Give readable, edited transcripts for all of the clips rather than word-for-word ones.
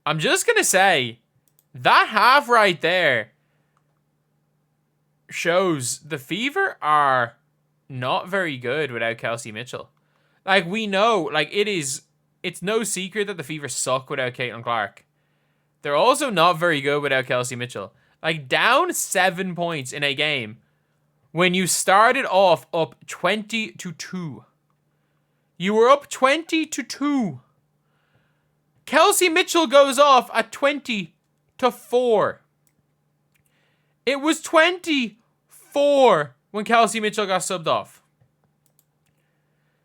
I'm just going to say, that half right there shows the Fever are not very good without Kelsey Mitchell. Like, we know, like, it's no secret that the Fever suck without Caitlin Clark. They're also not very good without Kelsey Mitchell. Like, down 7 points in a game when you started off up 20-2. You were up 20-2. Kelsey Mitchell goes off at 20-4. It was 24 when Kelsey Mitchell got subbed off.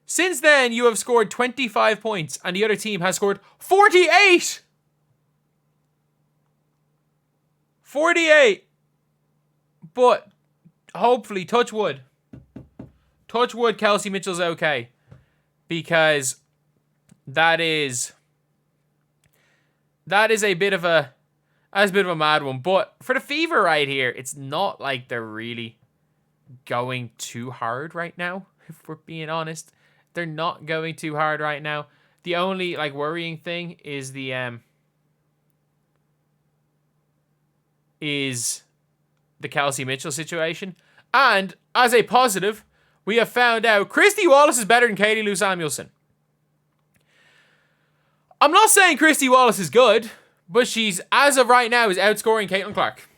Since then, you have scored 25 points, and the other team has scored 48! 48! But, hopefully, touch wood. Touch wood, Kelsey Mitchell's okay. Because that is a bit of a mad one. But for the Fever right here, it's not like they're really going too hard right now, if we're being honest. They're not going too hard right now. The only like worrying thing is the Kelsey Mitchell situation. And as a positive, we have found out Christy Wallace is better than Katie Lou Samuelson. I'm not saying Christy Wallace is good, but she's, as of right now, is outscoring Caitlin Clark.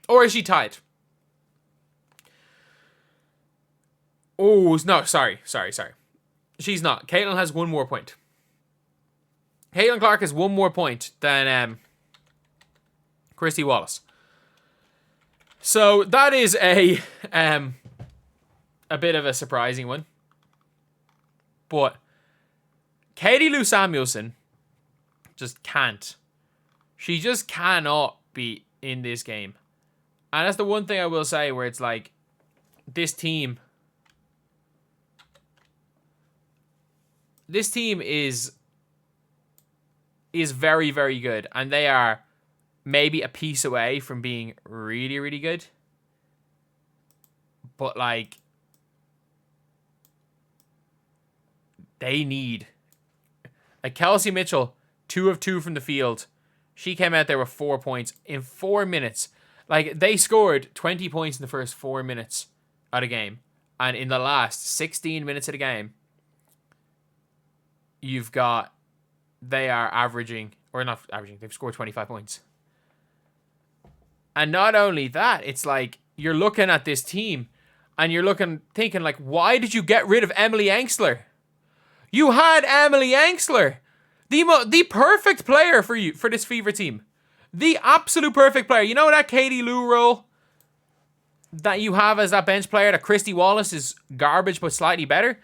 Or is she tied? Oh, no, sorry. She's not. Caitlin has one more point. Caitlin Clark has one more point than Christy Wallace. So that is a bit of a surprising one. But Katie Lou Samuelson just can't. She just cannot be in this game. And that's the one thing I will say where it's like, this team is very, very good. And they are maybe a piece away from being really, really good. But, like, they need... Like, Kelsey Mitchell, 2 of 2 from the field. She came out there with 4 points in 4 minutes. Like, they scored 20 points in the first 4 minutes of the game. And in the last 16 minutes of the game, you've got... They are averaging... Or not averaging, they've scored 25 points. And not only that, it's like, you're looking at this team, and you're thinking, like, why did you get rid of Emily Angsler? You had Emily Angsler, the perfect player for this Fever team. The absolute perfect player. You know that Katie Lou role that you have as that bench player, that Christy Wallace is garbage but slightly better?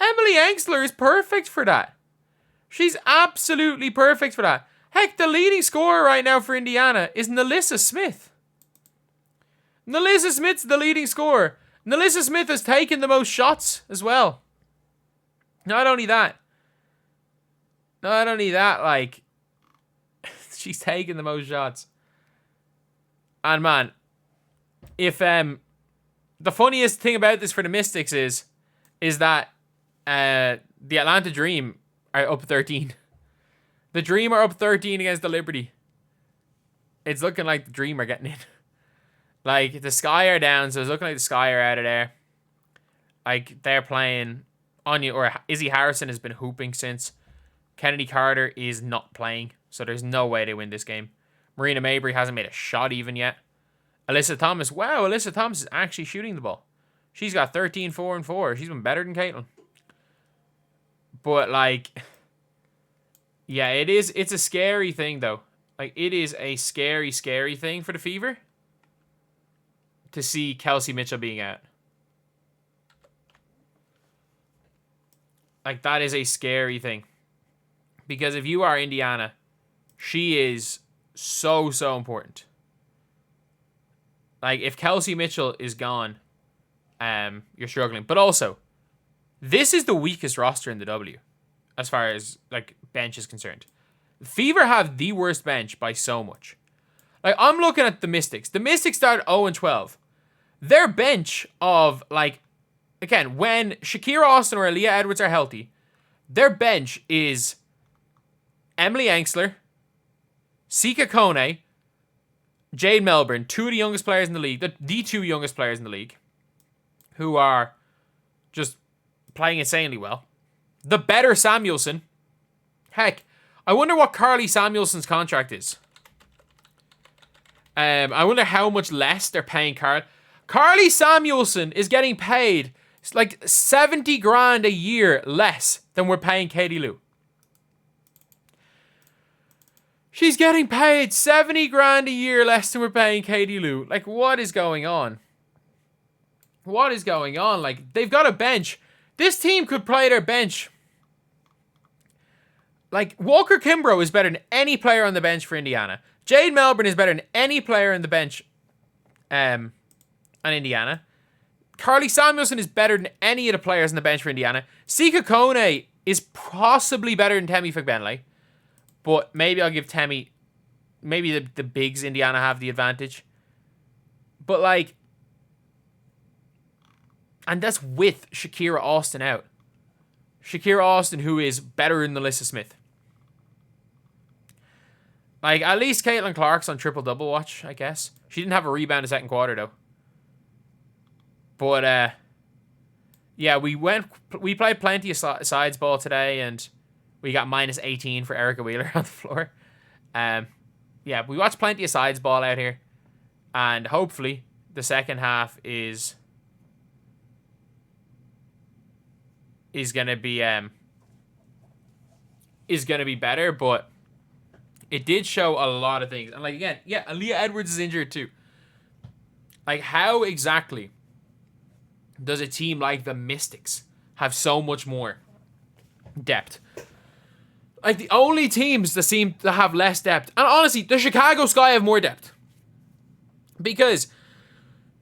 Emily Angsler is perfect for that. She's absolutely perfect for that. Heck, the leading scorer right now for Indiana is Nalissa Smith. Nalissa Smith's the leading scorer. Nalissa Smith has taken the most shots as well. Not only that, like, she's taken the most shots. And man, if the funniest thing about this for the Mystics is that the Atlanta Dream are up 13. The Dream are up 13 against the Liberty. It's looking like the Dream are getting in. Like, the Sky are down, so it's looking like the Sky are out of there. Like, they're playing... Anya or Izzy Harrison has been hooping since. Kennedy Carter is not playing, so there's no way they win this game. Marina Mabry hasn't made a shot even yet. Alyssa Thomas, wow, Alyssa Thomas is actually shooting the ball. She's got 13, 4, and 4. She's been better than Caitlin. But, like, yeah, it's a scary thing, though. Like, it is a scary, scary thing for the Fever to see Kelsey Mitchell being out. Like, that is a scary thing. Because if you are Indiana, she is so, so important. Like, if Kelsey Mitchell is gone, you're struggling. But also, this is the weakest roster in the W, as far as, like, bench is concerned. Fever have the worst bench by so much. Like, I'm looking at the Mystics. The Mystics started 0-12. Their bench of, like, again, when Shakira Austin or Aaliyah Edwards are healthy, their bench is Emily Engstler, Sika Kone, Jade Melbourne, two of the youngest players in the league, the two youngest players in the league, who are just playing insanely well. The better Samuelson. Heck, I wonder what Carly Samuelson's contract is. I wonder how much less they're paying Carly. Carly Samuelson is getting paid like 70 grand a year less than we're paying Katie Lou. She's getting paid 70 grand a year less than we're paying Katie Lou. Like, what is going on? What is going on? Like, they've got a bench. This team could play their bench. Like, Walker Kimbrough is better than any player on the bench for Indiana. Jade Melbourne is better than any player on the bench on Indiana. Carly Samuelson is better than any of the players on the bench for Indiana. Sika Kone is possibly better than Temi Fagbenle. But maybe I'll give Temi... Maybe the bigs Indiana have the advantage. But, like... And that's with Shakira Austin out. Shakira Austin, who is better than Alyssa Smith. Like, at least Caitlin Clark's on triple-double watch, I guess. She didn't have a rebound in the second quarter, though. But, yeah, we played plenty of sides ball today, and we got minus 18 for Erica Wheeler on the floor. Yeah, we watched plenty of sides ball out here. And hopefully, the second half is gonna be better, but it did show a lot of things. And like, again, yeah, Aaliyah Edwards is injured too. Like, how exactly does a team like the Mystics have so much more depth? Like, the only teams that seem to have less depth, and honestly, the Chicago Sky have more depth, because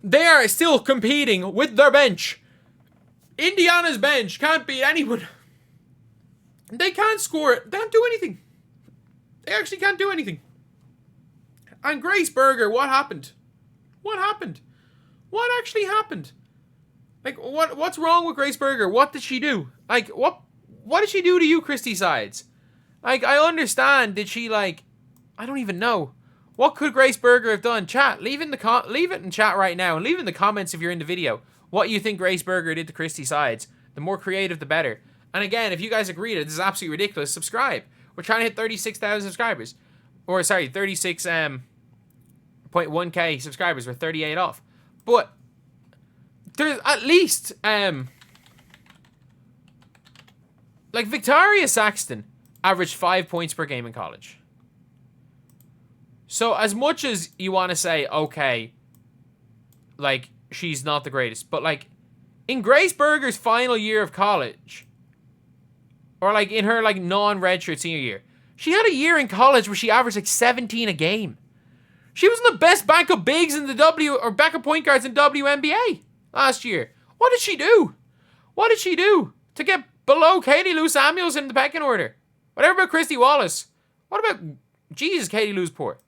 they are still competing with their bench. Indiana's bench can't beat anyone. They can't score it. They can't do anything. They actually can't do anything. And Grace Berger, what happened? What happened? What actually happened? Like, what's wrong with Grace Berger? What did she do? Like, what did she do to you, Christy Sides? Like, I understand. Did she, like... I don't even know. What could Grace Berger have done? Chat, leave it in chat right now. And leave in the comments if you're in the video what you think Grace Berger did to Christy Sides. The more creative, the better. And again, if you guys agree that this is absolutely ridiculous, subscribe. We're trying to hit 36,000 subscribers. Or, sorry, 36.1k subscribers. We're 38 off. But there's at least, like, Victoria Saxton averaged 5 points per game in college. So, as much as you want to say, okay, like, she's not the greatest, but, like, in Grace Berger's final year of college, or, like, in her, like, non-redshirt senior year, she had a year in college where she averaged, like, 17 a game. She was the best backup bigs in the backup point guards in WNBA last year. What did she do? What did she do to get below Katie Lou Samuels in the pecking order? Whatever about Christy Wallace? What about... Jesus, Katie Lou's poor.